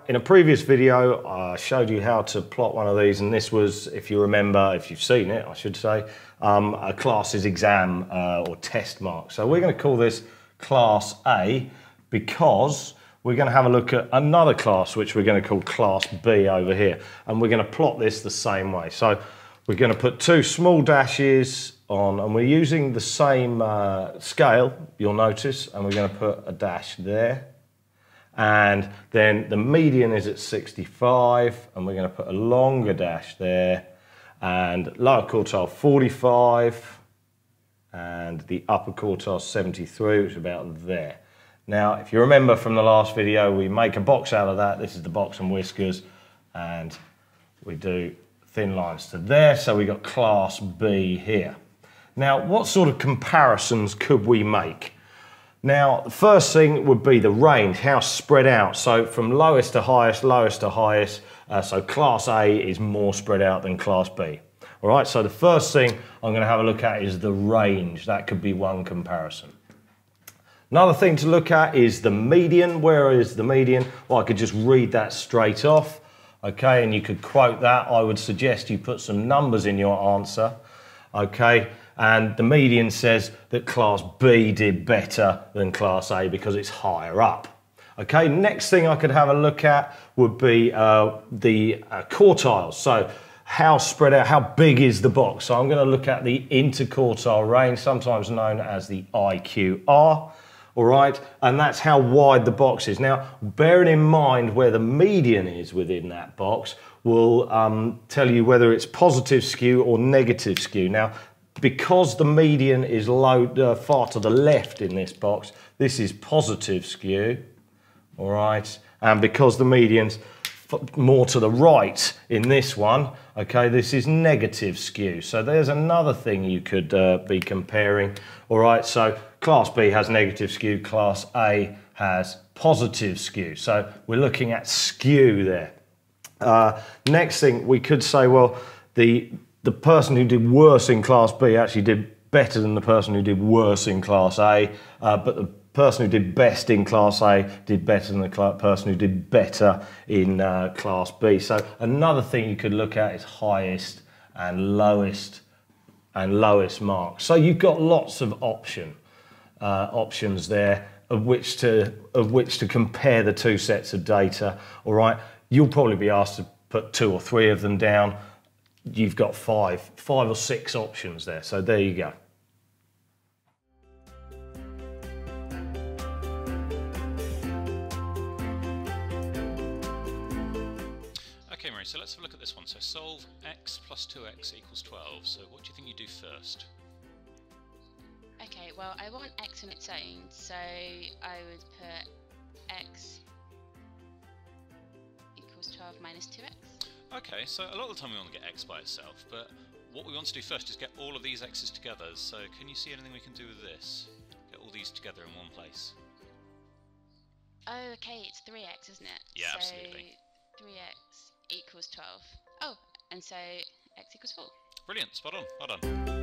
in a previous video, I showed you how to plot one of these, and this was, if you remember, if you've seen it, I should say, a class's exam or test mark. So we're going to call this Class A because we're going to have a look at another class, which we're going to call Class B over here, and we're going to plot this the same way. So we're going to put two small dashes on, and we're using the same scale, you'll notice, and we're going to put a dash there. And then the median is at 65, and we're going to put a longer dash there, and lower quartile 45, and the upper quartile 73, which is about there. Now, if you remember from the last video, we make a box out of that. This is the box and whiskers, and we do thin lines to there, so we got Class B here. Now, what sort of comparisons could we make? Now, the first thing would be the range, how spread out. So from lowest to highest, so Class A is more spread out than Class B. All right, so the first thing I'm going to have a look at is the range. That could be one comparison. Another thing to look at is the median. Where is the median? Well, I could just read that straight off, okay, and you could quote that. I would suggest you put some numbers in your answer, okay. And the median says that Class B did better than Class A because it's higher up. Okay, next thing I could have a look at would be the quartiles. So how spread out, how big is the box? So I'm going to look at the interquartile range, sometimes known as the IQR. All right, and that's how wide the box is. Now, bearing in mind where the median is within that box will tell you whether it's positive skew or negative skew. Now, because the median is far to the left in this box, this is positive skew, all right? And because the median's more to the right in this one, okay, this is negative skew. So there's another thing you could be comparing, all right? So Class B has negative skew, Class A has positive skew. So we're looking at skew there. Next thing, we could say, well, the person who did worse in Class B actually did better than the person who did worse in Class A, but the person who did best in Class A did better than the person who did better in Class B. So another thing you could look at is highest and lowest marks. So you've got lots of options there of which to compare the two sets of data. All right, you'll probably be asked to put 2 or 3 of them down. You've got five or six options there. So there you go. Okay, Mary, so let's have a look at this one. So solve x plus 2x equals 12. So what do you think you do first? Okay, well, I want x on its own, so I would put x equals 12 minus 2x. Okay, so a lot of the time we want to get x by itself, but what we want to do first is get all of these x's together. So can you see anything we can do with this? Get all these together in one place. Oh, okay, it's 3x, isn't it? Yeah, so absolutely. 3x equals 12. Oh, and so x equals 4. Brilliant, spot on, well done.